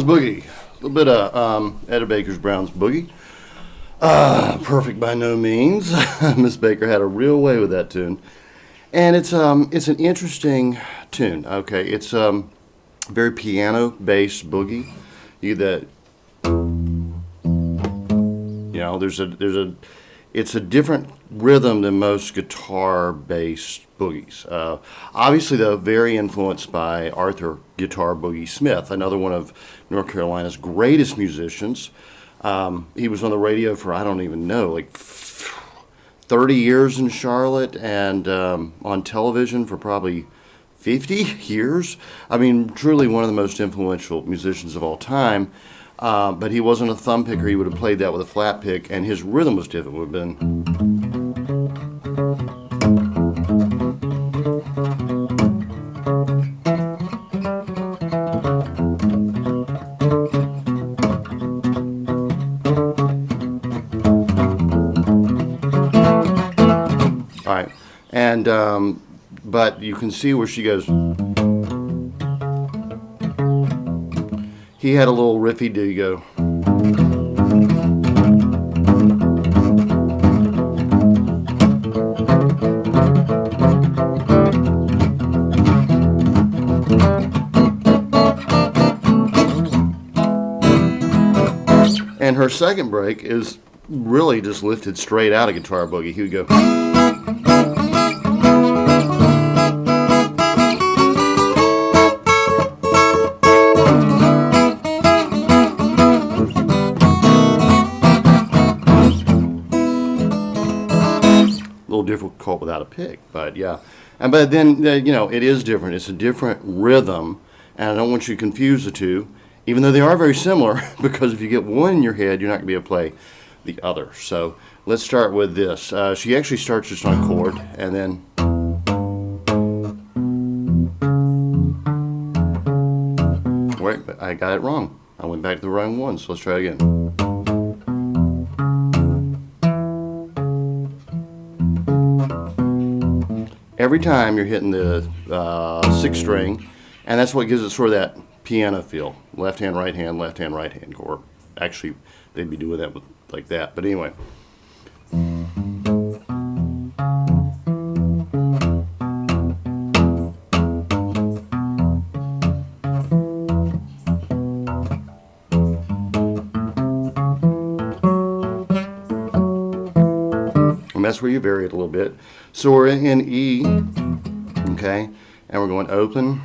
Boogie. A little bit of Etta Brown's Boogie. Perfect by no means. Miss Baker had a real way with that tune. And it's an interesting tune. Okay, it's very piano-based boogie. It's a different rhythm than most guitar-based boogies. Obviously, though, very influenced by Arthur Guitar Boogie Smith, another one of North Carolina's greatest musicians. He was on the radio for, I don't even know, like 30 years in Charlotte, and on television for probably 50 years. I mean, truly one of the most influential musicians of all time. But he wasn't a thumb picker. He would have played that with a flat pick, and his rhythm was different. It would have been. All right, and but you can see where she goes. He had a little riffy do go. And her second break is really just lifted straight out of Guitar Boogie. He would go. Difficult without a pick, but yeah, but then it is different. It's a different rhythm, and I don't want you to confuse the two, even though they are very similar. Because if you get one in your head, you're not going to be able to play the other. So let's start with this. She actually starts just on a chord, and then wait, I got it wrong. I went back to the wrong one. So let's try it again. Every time you're hitting the sixth string, and that's what gives it sort of that piano feel. Left hand, right hand, left hand, right hand. Or actually, they'd be doing that with like that. But anyway. And that's where you vary it a little bit. So we're in E, okay, and we're going open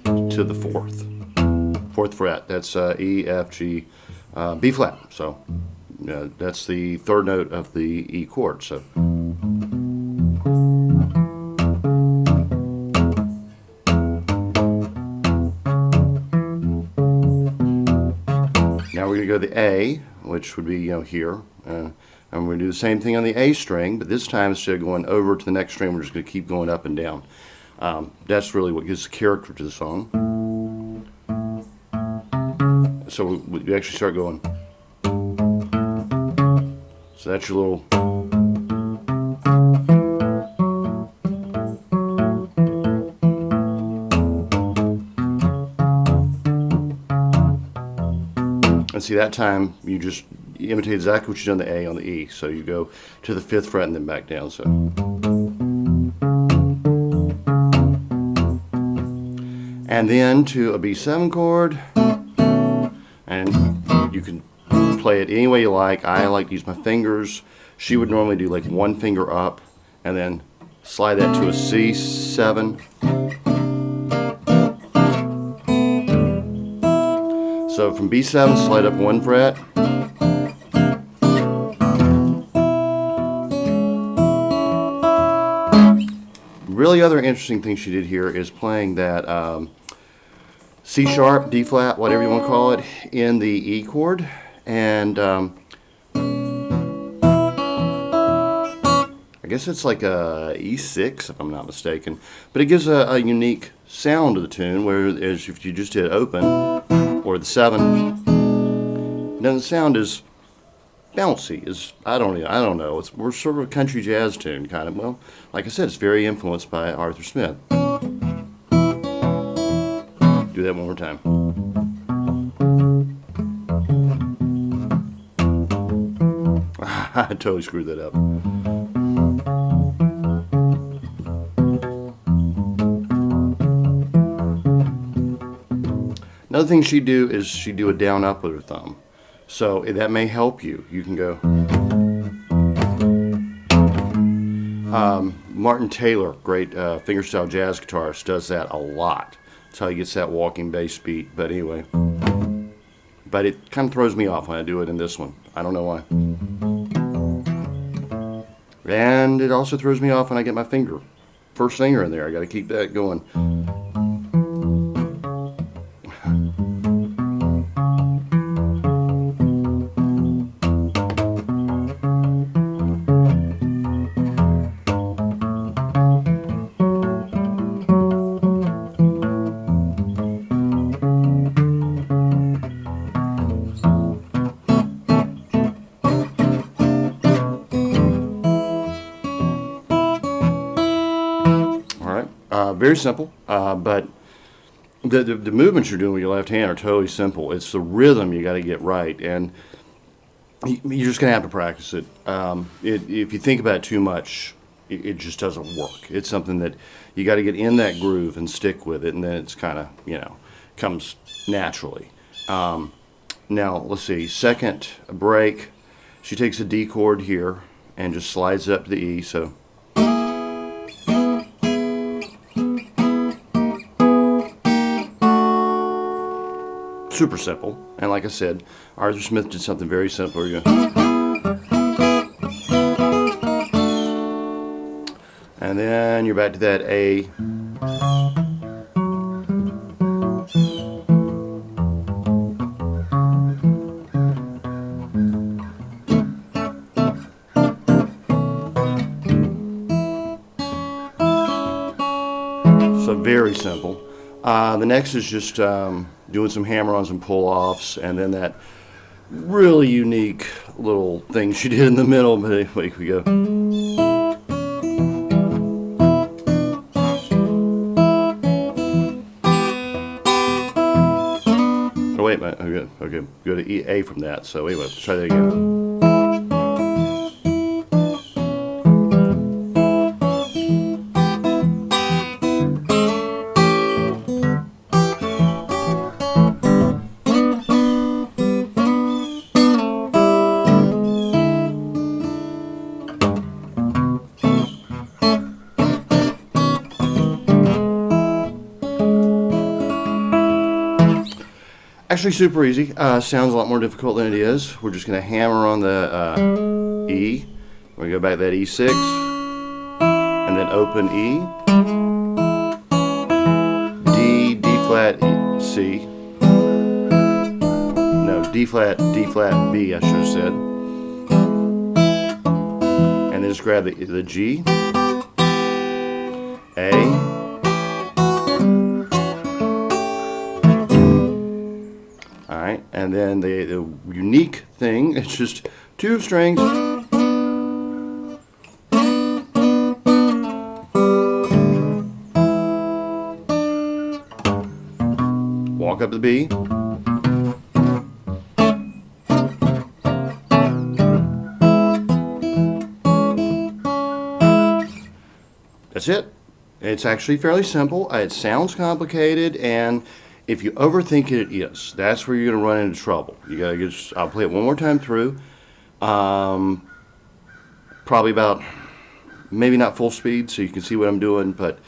to the fourth fret. That's E, F, G, B flat. So that's the third note of the E chord. So now we're going to go to the A, which would be here. And we're going to do the same thing on the A string, but this time instead of going over to the next string, we're just going to keep going up and down. That's really what gives character to the song. So we actually start going. So that's your little. And see, that time you just imitate exactly what you did on the A on the E. So you go to the 5th fret and then back down. So. And then to a B7 chord. And you can play it any way you like. I like to use my fingers. She would normally do like one finger up and then slide that to a C7. So from B7, slide up 1 fret. Really other interesting thing she did here is playing that C sharp, D flat, whatever you want to call it, in the E chord. And I guess it's like a E6 if I'm not mistaken. But it gives a unique sound to the tune, whereas if you just hit open or the 7, then the sound is bouncy. I don't know. We're sort of a country jazz tune, kind of. Well, like I said, it's very influenced by Arthur Smith. Do that one more time. I totally screwed that up. Another thing she'd do is she'd do a down up with her thumb. So that may help you. You can go. Martin Taylor, great fingerstyle jazz guitarist, does that a lot. That's how he gets that walking bass beat. But anyway, but it kind of throws me off when I do it in this one. I don't know why. And it also throws me off when I get my first finger in there. I got to keep that going. Very simple, but the movements you're doing with your left hand are totally simple. It's the rhythm you got to get right, and you're just going to have to practice it. If you think about it too much, it just doesn't work. It's something that you got to get in that groove and stick with it, and then it's kind of, comes naturally. Now, let's see, second break, she takes a D chord here and just slides up to the E, so... Super simple, and like I said, Arthur Smith did something very simple. And then you're back to that A. So very simple. The next is just doing some hammer-ons and pull-offs, and then that really unique little thing she did in the middle. But anyway, we go. Oh wait a minute. Okay, go to E A from that. So anyway, let's try that again. Actually super easy. Sounds a lot more difficult than it is. We're just going to hammer on the E. We're going to go back to that E6 and then open E, D flat, E, C. No, D flat, B, I should have said. And then just grab the G, A, alright, and then the unique thing, it's just two strings. Walk up to the B. That's it. It's actually fairly simple. It sounds complicated, and if you overthink it, it is. That's where you're going to run into trouble. You got to just, I'll play it one more time through. Probably about, maybe not full speed so you can see what I'm doing, but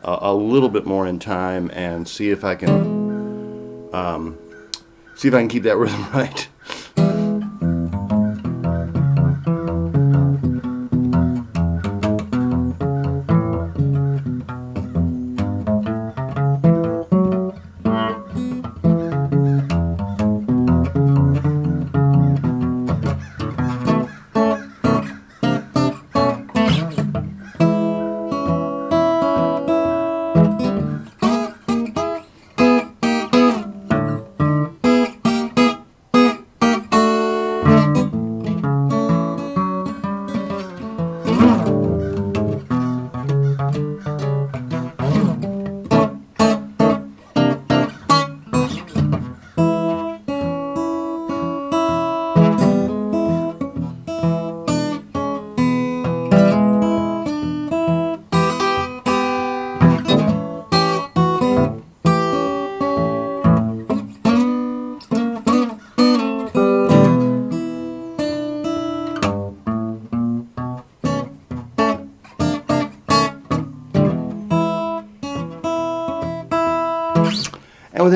a little bit more in time, and see if I can keep that rhythm right.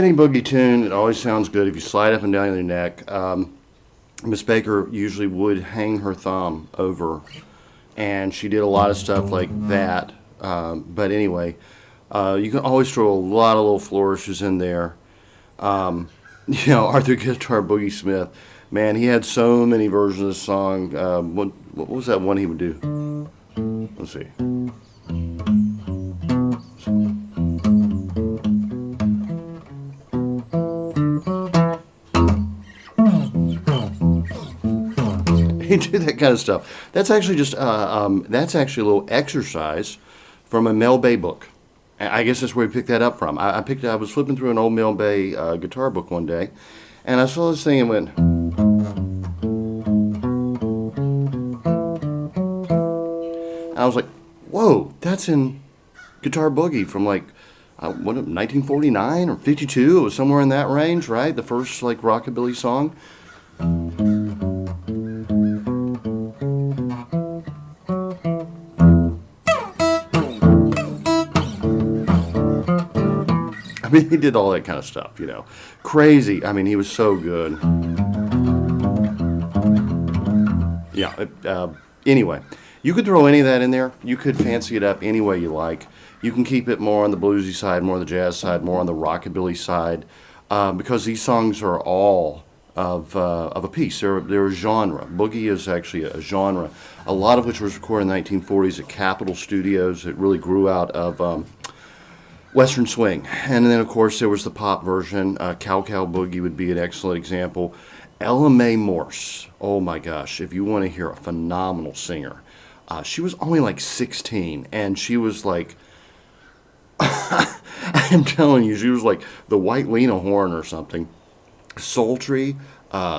any boogie tune, it always sounds good if you slide up and down your neck. Miss Baker usually would hang her thumb over, and she did a lot of stuff like that. But anyway, you can always throw a lot of little flourishes in there. Arthur Guitar Boogie Smith, man, he had so many versions of the song. What was that one he would do? Let's see. He did that kind of stuff. That's actually just that's actually a little exercise from a Mel Bay book. I guess that's where we picked that up from. I was flipping through an old Mel Bay guitar book one day, and I saw this thing and went. And I was like, "Whoa, that's in Guitar Boogie from like 1949 or 52. It was somewhere in that range, right? The first like rockabilly song." I mean, he did all that kind of stuff, Crazy. I mean, he was so good. Yeah. Anyway, you could throw any of that in there. You could fancy it up any way you like. You can keep it more on the bluesy side, more on the jazz side, more on the rockabilly side, because these songs are all of a piece. They're a genre. Boogie is actually a genre, a lot of which was recorded in the 1940s at Capitol Studios. It really grew out of Western swing. And then, of course, there was the pop version. Cow Cow Boogie would be an excellent example. Ella Mae Morse, oh my gosh, if you want to hear a phenomenal singer. She was only like 16, and she was like, I'm telling you, she was like the white Lena Horne or something. Sultry,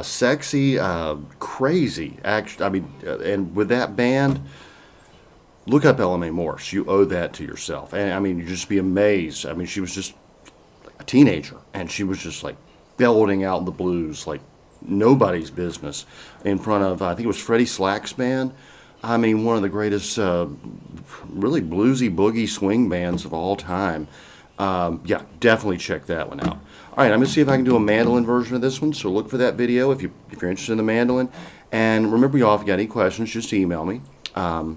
sexy, crazy. Actually, I mean, and with that band, look up Ella Mae Morse. You owe that to yourself. And I mean, you just be amazed. I mean, she was just a teenager, and she was just like belting out the blues like nobody's business in front of, I think it was Freddie Slack's band. I mean, one of the greatest, really bluesy boogie swing bands of all time. Yeah, definitely check that one out. All right, I'm going to see if I can do a mandolin version of this one, so look for that video if you're interested in the mandolin. And remember, y'all, if you got any questions, just email me. I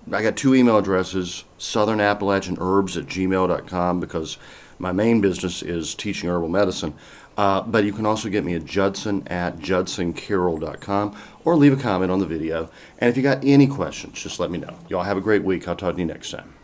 got two email addresses, southernappalachianherbs@gmail.com, because my main business is teaching herbal medicine. But you can also get me at judson@judsoncarroll.com, or leave a comment on the video. And if you got any questions, just let me know. Y'all have a great week. I'll talk to you next time.